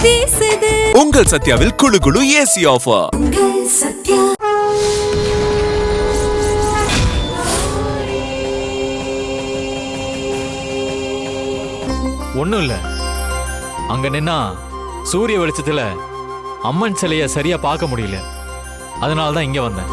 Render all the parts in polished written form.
வீசுது. உங்கள் சத்யாவில் குளு குளு ஏசி ஆஃபர். சத்யா. ஒண்ணும் இல்ல, அங்க நின்னா சூரிய வெளிச்சத்துல அம்மன் சிலைய சரியா பார்க்க முடியல, அதனாலதான் இங்க வந்தேன்.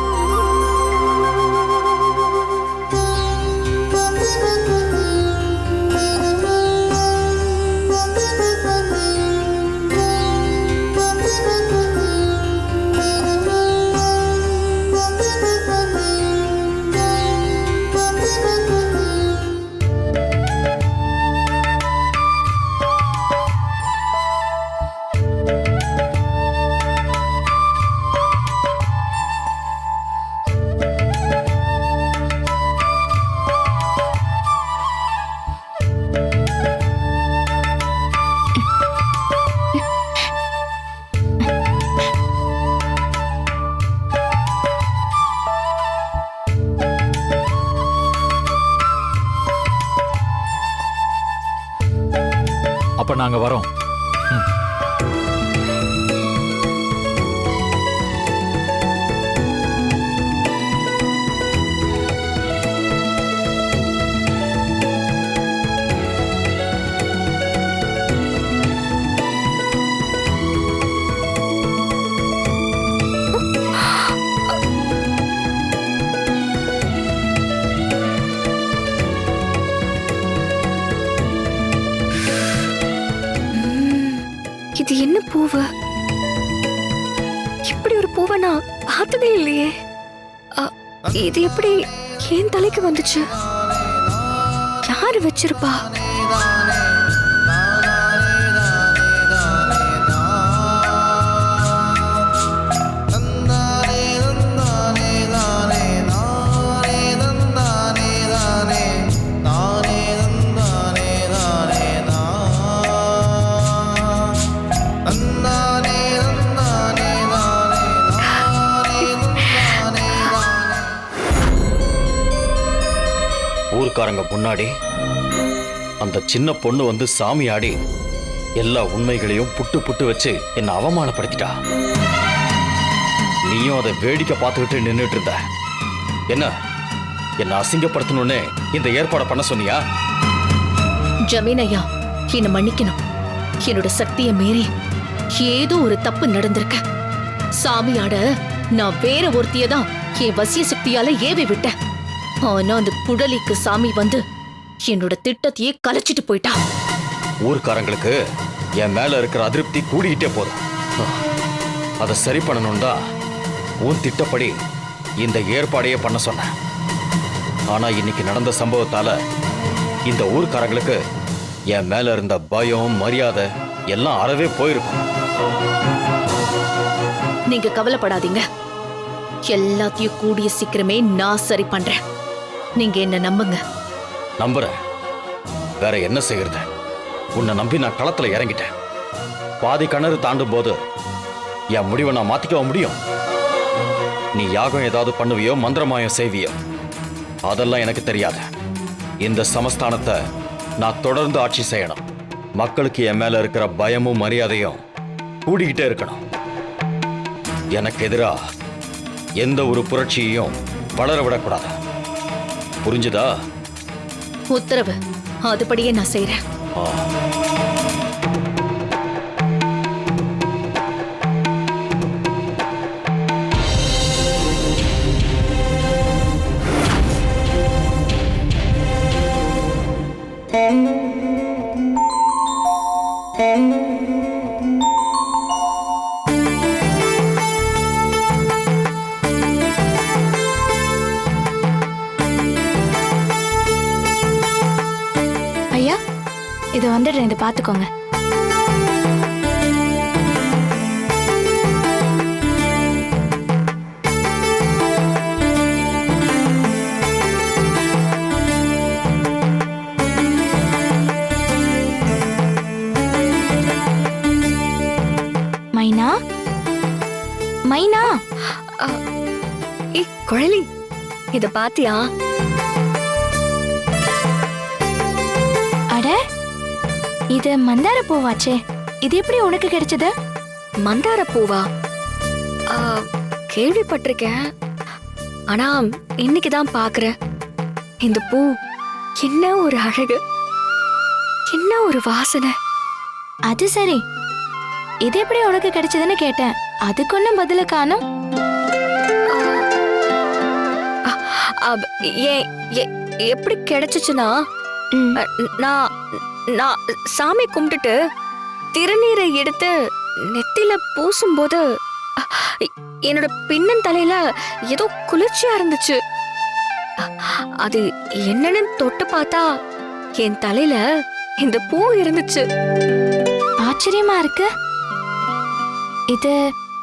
அப்ப நாங்க வரோம். இது என்ன பூவு? இப்படி ஒரு பூவை நான் பார்த்ததே இல்லையே. இது எப்படி என் தலைக்கு வந்துச்சு? யாரு வச்சிருப்பா? ஊர்க்காரங்க முன்னாடி அந்த சின்ன பொண்ணு வந்து சாமி ஆடி எல்லா உண்மைகளையும் புட்டு புட்டு வச்சு என்ன அவமானப்படுத்திட்டா. நீயும் அதை வேடிக்கை பார்த்துக்கிட்டு நின்றுட்டு இருந்த. என்ன அசிங்கப்படுத்தணும்னு இந்த ஏற்பாடை பண்ண சொன்னியா? ஜமீனையா, என்ன மன்னிக்கணும். என்னோட சக்தியை மீறி ஏதோ ஒரு தப்பு நடந்திருக்க. சாமியாட நான் வேற ஒருத்தியதான் என் வசிய சக்தியால ஏவி விட்டேன். ஆனா அந்த குடலிக்கு சாமி வந்து என்னோட திட்டத்தையே கலைச்சிட்டு போயிட்டா. ஊர்க்காரங்களுக்கு என் மேல இருக்கிற அதிருப்தி கூடிக்கிட்டே போதும். அதை சரி பண்ணணும்டா உன் திட்டப்படி இந்த ஏற்பாடையே பண்ண சொன்னேன். ஆனா இன்னைக்கு நடந்த சம்பவத்தால இந்த ஊர்க்காரங்களுக்கு என் மேல இருந்த பயம் மரியாதை எல்லாம் அறவே போயிருக்கும். நீங்க கவலைப்படாதீங்க, எல்லாத்தையும் கூடிய சீக்கிரமே நான் சரி பண்றேன். நீங்க என்ன நம்புங்க. நம்புறேன். வேற என்ன செய்யறது? உன்னை நம்பி நான் களத்துல இறங்கிட்டேன். பாதி கிணறு தாண்டும் போது என் முடிவை நான் மாத்திக்க முடியும்? நீ யாகம் ஏதாவது பண்ணுவியோ, மந்திரமாயம் செய்வியோ, அதெல்லாம் எனக்கு தெரியாது. இந்த சமஸ்தானத்தை நான் தொடர்ந்து ஆட்சி செய்யணும். மக்களுக்கு என் மேல இருக்கிற பயமும் மரியாதையும் கூடிக்கிட்டே இருக்கணும். எனக்கு எதிரா எந்த ஒரு புரட்சியையும் வளர விடக்கூடாது. புரிஞ்சுதா? உத்தரவு. அதுபடியே நான் செய்றேன். இது வந்துடுறேன், இதை பார்த்துக்கோங்க. மைனா, மைனா. குழலி, இத பாத்தியா? அட, இது மந்தார பூவாச்சே. இது எப்படி உனக்கு கிடைச்சது? மந்தார பூவா? ஆ, கேள்விப்பட்டிருக்கேன். ஆனா இன்னைக்கு தான் பாக்குறேன். இந்த பூ என்ன ஒரு அழகு, என்ன ஒரு வாசனை. அது சரி, இது எப்படி உனக்கு கிடைச்சதுன்னு கேட்டேன். அதுக்கு ஒன்னும் பதில காணோம். எப்படி கிடைச்சிச்சுன்னா, ம், நான் நான் சாமி கும்பிட்டுட்டு திருநீரை எடுத்து நெத்தில பூசும்போது என்னோட பின்னன் தலையில ஏதோ குளிர்ச்சியா இருந்துச்சு. அது என்னன்னு தொட்டு பார்த்தா என் தலையில இந்த பூ இருந்துச்சு. ஆச்சரியமா இருக்கு. இது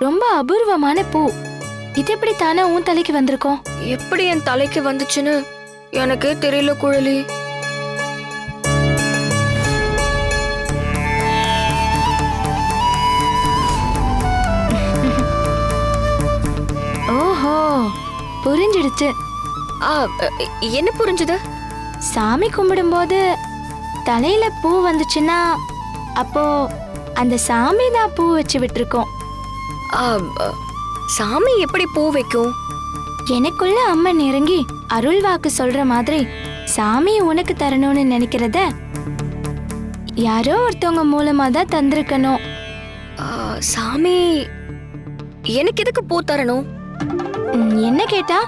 ரொம்ப அபூர்வமான பூ. இது எப்படி தானே உன் தலைக்கு வந்திருக்கோம்? எப்படி என் தலைக்கு வந்துச்சுன்னு எனக்கு தெரியல குழலி. ஓஹோ, புரிஞ்சிடுச்சு. ஆ, என்ன புரிஞ்சுது? சாமி கும்பிடும்போது தலையில பூ வந்துச்சுன்னா அப்போ அந்த சாமி தான் பூ வச்சு விட்டுருக்கோம். ஆ, சாமி எப்படி பூ வைக்கும்? எனக்குள்ள அம்மன் இறங்கி அருள் வாக்கு சொல்ற மாதிரி சாமி உனக்கு தரணும்னு நினைக்கிறத யாரோ ஒருத்தவங்க மூலமா தான் தந்திருக்கணும். ஆ, சாமி எனக்கு எதுக்கு பூ தரணும்? என்ன கேட்டா,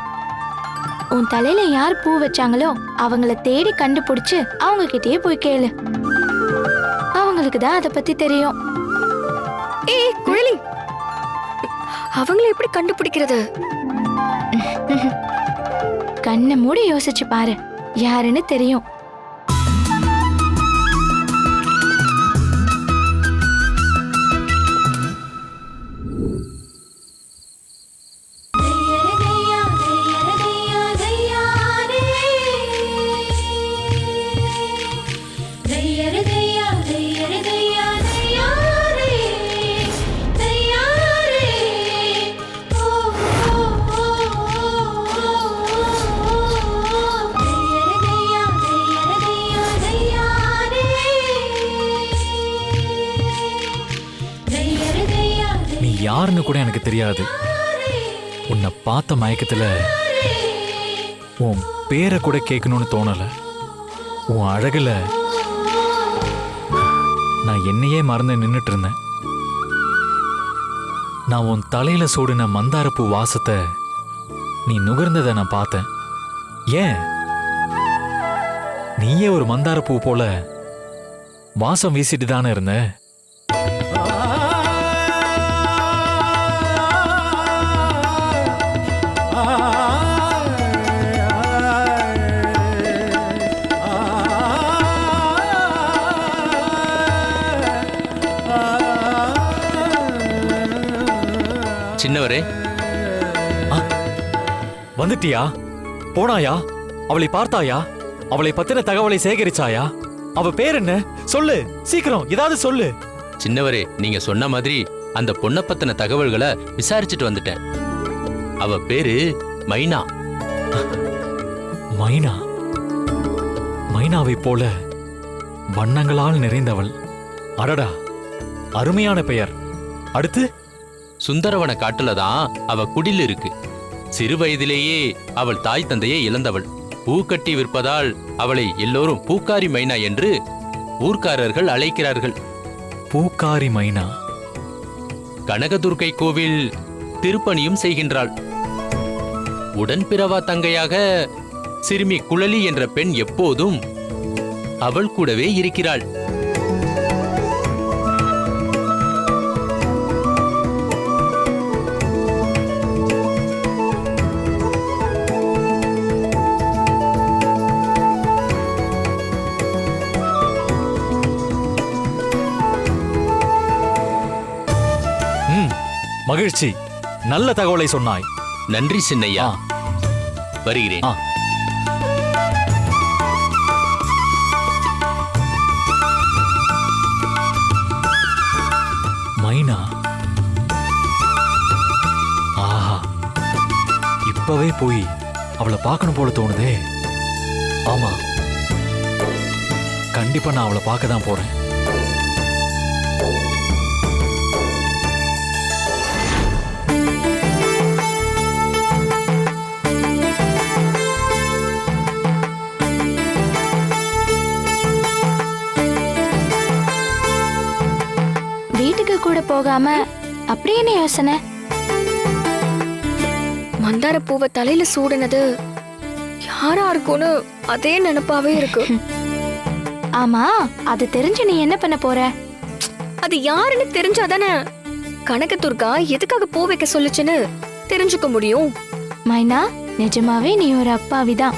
உன் தலையில யார் பூ வச்சாங்களோ அவங்கள தேடி கண்டுபிடிச்சு அவங்க கிட்டயே போய் கேளு. அவங்களுக்கு தான் அதை பத்தி தெரியும். ஏய் குழலி, அவங்கள எப்படி கண்டுபிடிக்கிறது? கண்ணை மூடி யோசிச்சு பாரு, யாருன்னு தெரியும். யாருன்னு கூட எனக்கு தெரியாது. உன்னை பார்த்த மயக்கத்துல உன் பேரை கூட கேட்கணும்னு தோணல. உன் அழகுல நான் என்னையே மறந்து நின்னுட்டு இருந்தேன். நான் உன் தலையில சூடின மந்தாரப்பூ வாசத்தை நீ நுகர்ந்ததை நான் பார்த்தேன். ஏன் நீயே ஒரு மந்தாரப்பூ போல வாசம் வீசிட்டு தானே இருந்த. சின்னவரே, வந்துட்டியா? போனாயா? அவளை பார்த்தாயா? அவளை பத்தின தகவலை சேகரிச்சாயா? அவ பேர் என்ன? சொல்லு, சீக்கிரம் ஏதாவது சொல்லு. சின்னவரே, நீங்க சொன்ன மாதிரி அந்த பொண்ணை பத்தின தகவல்களை விசாரிச்சுட்டு வந்துட்டேன். அவ பேரு மைனா. மைனா? மைனாவை போல வண்ணங்களால் நிறைந்தவள். அடடா, அருமையான பெயர். அடுத்து? சுந்தரவன காட்டுல தான் அவ குடில் இருக்கு. சிறு வயதிலேயே அவள் தாய் தந்தையை இழந்தவள். பூ கட்டி விற்பதால் அவளை எல்லோரும் பூக்காரி மைனா என்று ஊர்க்காரர்கள் அழைக்கிறார்கள். பூக்காரி மைனா? கனகதுர்க்கை கோவில் திருப்பணியும் செய்கின்றாள். உடன்பிறவா தங்கையாக சிறுமி குழலி என்ற பெண் எப்போதும் அவள் கூடவே இருக்கிறாள். மகிழ்ச்சி, நல்ல தகவலை சொன்னாய். நன்றி சின்னையா. வருகிறேன். மைனா? ஆஹா, இப்பவே போய் அவளை பார்க்கணும் போல தோணுதே. ஆமா, கண்டிப்பா நான் அவளை பார்க்க தான் போறேன். கூட போகாம அப்படி என்ன யோசனை? மந்தார பூவை தலையில சூடினது யாரா இருக்கும்னு அதே நினைப்பாவே இருக்கு. ஆமா, அது தெரிஞ்சு நீ என்ன பண்ண போற? அது யாருன்னு தெரிஞ்சாதானே கனகதுர்கா எதுக்காக பூ வைக்க சொல்லுச்சுன்னு தெரிஞ்சுக்க முடியும். மைனா, நிஜமாவே நீ ஒரு அப்பாவிதான்.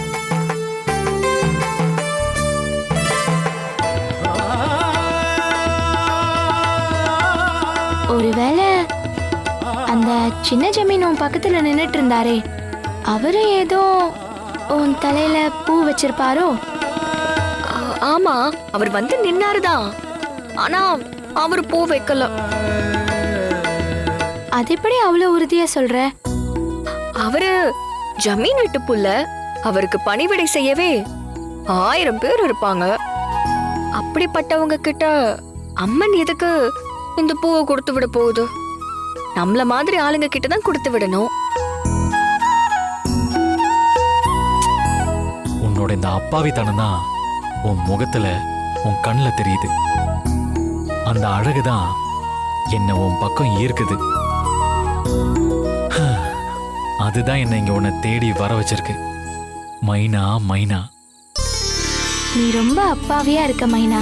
ஒருவேளை அந்த சின்ன ஜமீன் உன் பக்கத்துல நின்னுட்டு இருந்தாரே, அவரு ஏதோ உன் தலையில பூ வச்சிருப்பாரோ? ஆமா, அவர் வந்து நின்னாருதான். ஆனா அவர் பூ வைக்கல. அது எப்படி அவ்வளவு உறுதியா சொல்ற? அவரு ஜமீன் விட்டு புள்ள, அவருக்கு பணிவிடை செய்யவே 1000 பேர் இருப்பாங்க. அப்படிப்பட்டவங்க கிட்ட அம்மன் எதுக்கு இந்த பூவை கொடுத்து விட போகுது? நம்மள மாதிரி ஆளுங்க கிட்ட தான் கொடுத்து விடணும். உன்னோட இந்த அப்பாவித்தனம் தான் உன் முகத்துல உன் கண்ணுல தெரியுது. அந்த அழகுதான் என்ன உன் பக்கம் ஈர்க்குது. அதுதான் என்ன இங்க உன்னை தேடி வர வச்சிருக்கு. மைனா மைனா, நீ ரொம்ப அப்பாவியா இருக்க மைனா.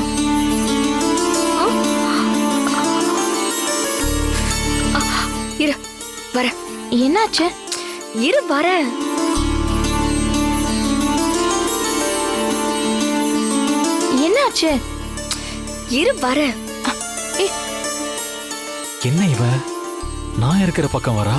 இரு வர. என்னாச்சு? இரு வர. என்னாச்சு? இரு வர. என்ன இவ நான் இருக்கிற பக்கம் வரா?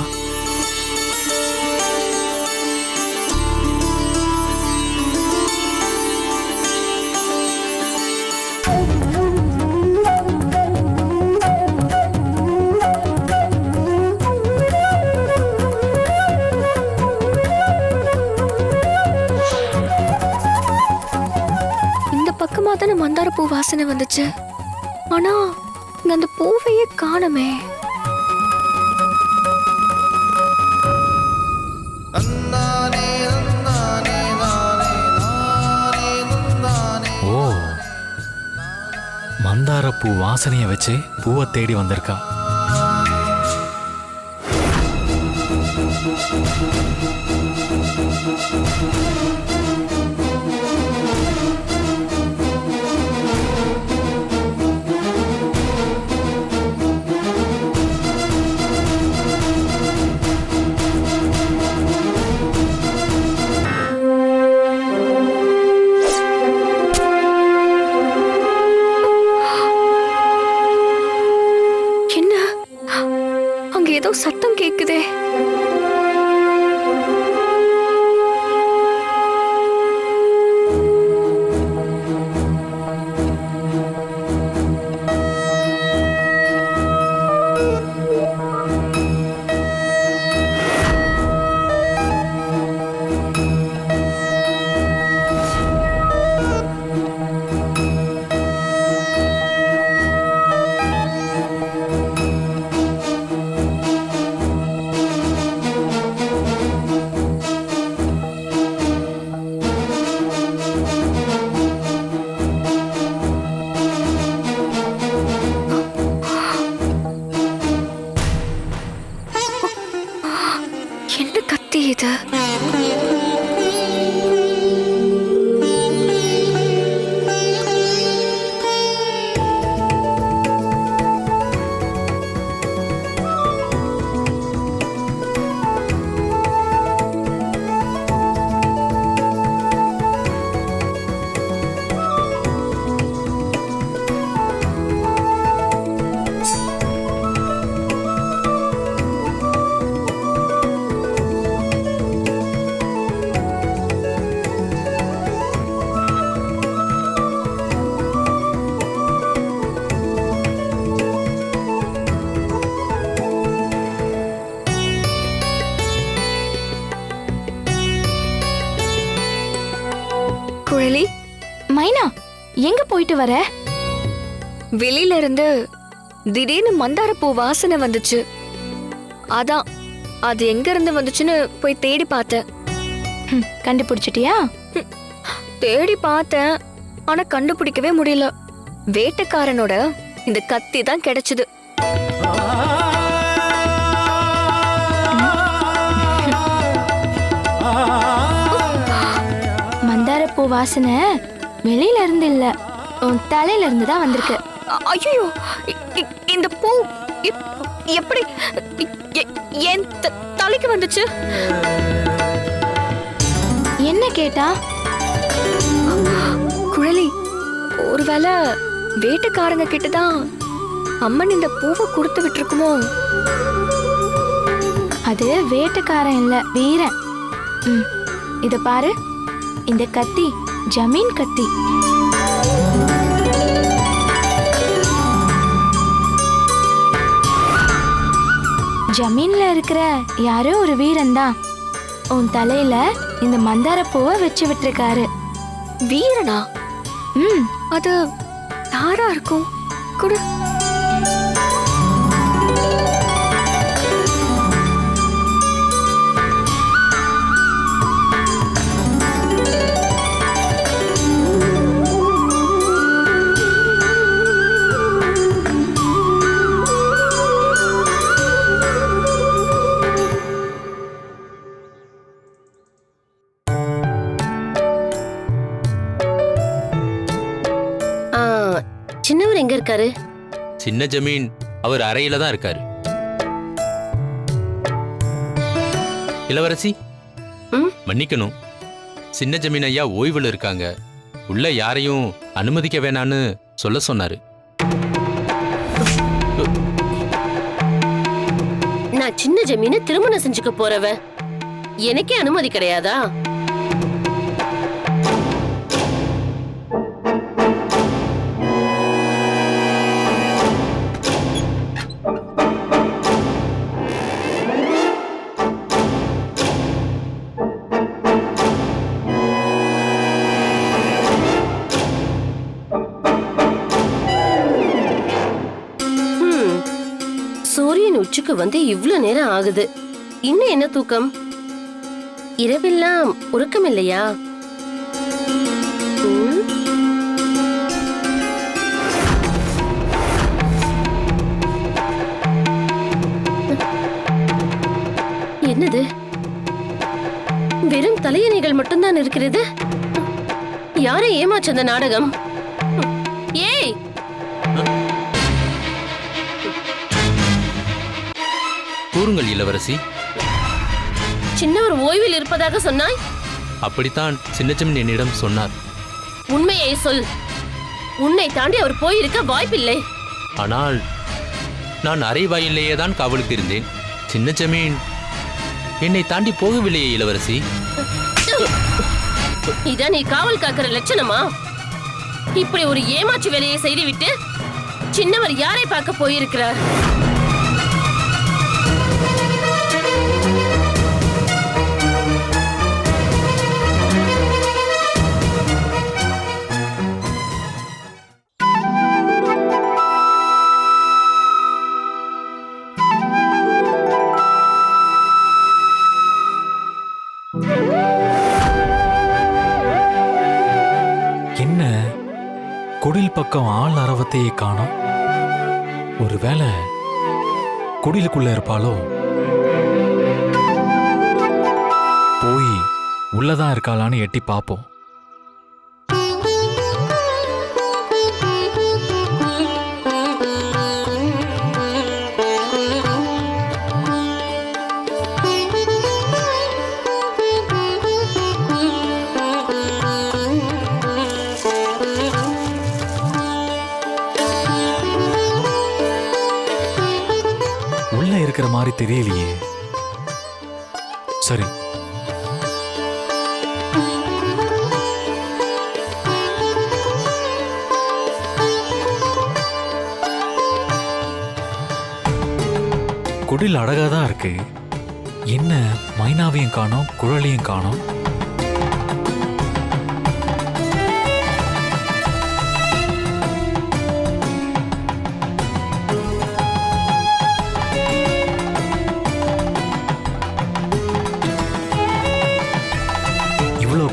பக்கமா தானே மந்தார பூ வாசனை வந்துச்சு. ஆனா இங்க அந்த பூவையே காணமே. ஓ, மந்தார பூ வாசனைய வச்சு பூவை தேடி வந்திருக்கா. ஏதோ சத்தம் கேக்குதே. என்ன கத்தி இது? குழலி, மைனா, எங்க போயிட்டு வர? வெளியில இருந்து திடீர்னு மந்தார பூ வாசனை வந்துச்சு. அதான் அது எங்க இருந்து வந்துச்சுன்னு போய் தேடி பார்த்தேன். கண்டுபிடிச்சிட்டியா? தேடி பார்த்தேன், ஆனா கண்டுபிடிக்கவே முடியல. வேட்டைக்காரனோட இந்த கத்தி தான் கிடைச்சது. மந்தாரப்பூ வாசனை வெளியில இருந்து இல்ல, உன் தலையில இருந்து தான் வந்திருக்கு. ஐயோ, இந்த பூ எப்படி என் தலைக்கு வந்துச்சு? என்ன கேட்டா? குழலி, ஒருவேளை வேட்டைக்காரங்க கிட்டதான் அம்மன் இந்த பூவை கொடுத்து விட்டுருக்குமோ? அது வேட்டைக்காரன் இல்ல, வீரன். இத பாரு, இந்த கத்தி ஜமீன் கத்தி. ஜமீன்ல இருக்கிற யாரோ ஒரு வீரன் தான் உன் தலையில இந்த மந்தார பூவை வச்சு விட்டுருக்காரு. வீரனா? அது யாரா இருக்கும்? குடு. சின்னவர் எங்க இருக்காரு? சின்ன ஜமீன் அவர் அறையில தான் இருக்காரு. இளவரசி, மன்னிக்கணும், சின்ன ஜமீன் ஐயா ஓய்வுல இருக்காங்க. உள்ள யாரையும் அனுமதிக்க வேணான்னு சொல்ல சொன்னாரு. நான் சின்ன ஜமீனை திருமணம் செஞ்சுக்க போறவ, எனக்கே அனுமதி கிடையாதா? சூரியன் உச்சிக்கு வந்து இவ்ளோ நேரம் ஆகுது, இன்னும் என்ன தூக்கம்? இரவெல்லாம் உறக்கம் இல்லையா? என்னது, வெறும் தலையணைகள் மட்டும்தான் இருக்கிறது? யாரை ஏமாற்ற அந்த நாடகம்? ஏய், கூறுங்கள் இளவரசி. சின்னவர் ஓய்வில் இருப்பதாக சொன்னாய்? அப்படித்தான் சின்னஜமீன் என்னிடம் சொன்னார். உண்மையை சொல். உன்னை தாண்டி அவர் போயிருக்க வாய்ப்பில்லை. ஆனால் நான் அறை வாயிலேயே தான் காவலுக்கு இருந்தேன். சின்னஜமீன் என்னை தாண்டி போகவில்லையே இளவரசி. இதான் நீ காவல் காக்கிற லட்சணமா? இப்படி ஒரு ஏமாற்று வேலையை செய்துவிட்டு சின்னவர் யாரை பார்க்க போயிருக்கிறார்? என்ன குடில் பக்கம் ஆள் அரவத்தையே காணோம். ஒருவேளை குடிலுக்குள்ள இருப்பாளோ? போய் உள்ளதான் இருக்காளான்னு எட்டி பார்ப்போம். இருக்கிற மாதிரி தெரியலையே. சரி, குடில் அழகாதான் இருக்கு. என்ன மைனாவையும் காணோம், குழலையும் காணோம்.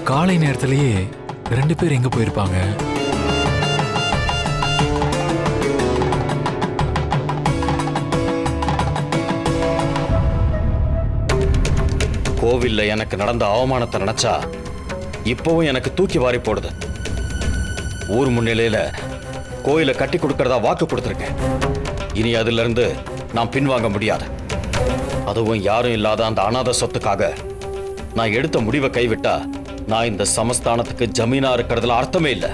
காலை நேரத்திலேயே 2 பேர் எங்க போயிருப்பாங்க? கோவில்ல எனக்கு நடந்த அவமானத்தை நினைச்சா இப்பவும் எனக்கு தூக்கி வாரி போடுது. ஊர் முன்னிலையில கோயிலை கட்டி கொடுக்கறதா வாக்கு கொடுத்துருக்கேன். இனி அதுல இருந்து நான் பின்வாங்க முடியாது. அதுவும் யாரும் இல்லாத அந்த அனாதை சொத்துக்காக நான் எடுத்த முடிவை கைவிட்டா நான் இந்த சமஸ்தானத்துக்கு ஜமீனா இருக்கிறதுல அர்த்தமே இல்லை.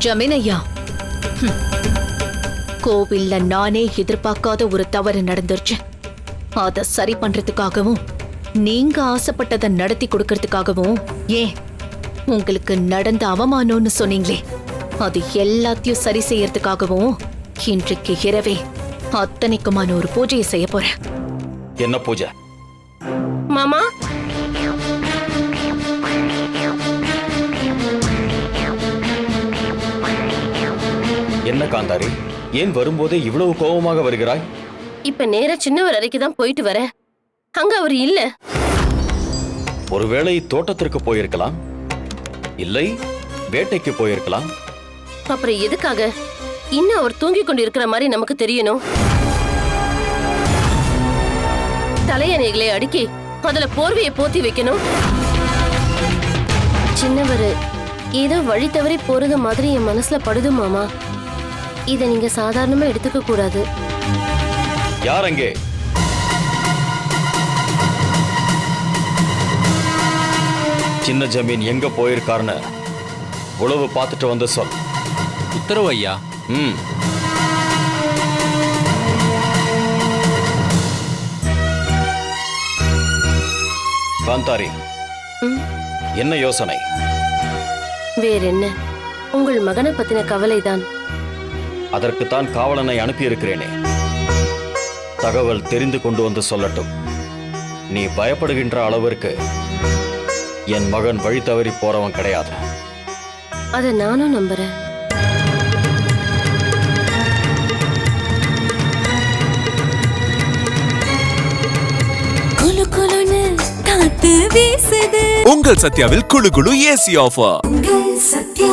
ஜமீனையா, கோவில்ல நானே எதிர்பார்க்காத ஒரு தவறு நடந்துருச்சு. அத சரி பண்றதுக்காகவும் நீங்க ஆசைப்பட்டதை நடத்தி கொடுக்கறதுக்காகவும், ஏன் உங்களுக்கு நடந்த அவமானம்னு சொன்னீங்களே, அது எல்லாத்தையும் சரி செய்யறதுக்காகவும் இன்றைக்கு இரவே அத்தனைக்குமான ஒரு பூஜையை செய்ய போறேன். என்ன பூஜை? மாமா, என்ன காந்தாரி, ஏன் வரும்போதே இவ்வளவு கோபமாக வருகிறாய்? இப்ப நேரா சின்னவர் அறைக்கு தான் போயிட்டு வரேன். அங்க அவர் இல்ல. ஒருவேளை தோட்டத்திற்கு போயிருக்கலாம், இல்லை வேட்டைக்கு போயிருக்கலாம். அப்புறம் எதுக்காக இன்னும் அவர் தூங்கி கொண்டு இருக்கிற மாதிரி நமக்கு தெரியணும்? தலையணைகளை அடுக்கி அதுல போர்வையை போத்தி வைக்கணும். சின்னவர் ஏதோ வழி தவறி போறது மாதிரி என் மனசுல படுது மாமா. இதை நீங்க சாதாரணமா எடுத்துக்க கூடாது. யார் அங்கே? சின்ன ஜமீன் எங்க போயிருக்காருன்னு உளவு பார்த்துட்டு வந்து சொல். உத்தரவு ஐயா. ம். காந்தாரி, என்ன யோசனை? வேற என்ன, உங்கள் மகனை பத்தின கவலைதான். அதற்குத்தான் காவலனை அனுப்பியிருக்கிறேனே. தகவல் தெரிந்து கொண்டு வந்து சொல்லட்டும். நீ பயப்படுகின்ற அளவிற்கு என் மகன் வழி தவறி போறவன் கிடையாது. அத நானும் நம்புறேன். குலு குலுன்னு காத்து வீசுது. உங்கள் சத்யாவில் குளு குளு ஏசி ஆஃபர். உங்கள் சத்யா.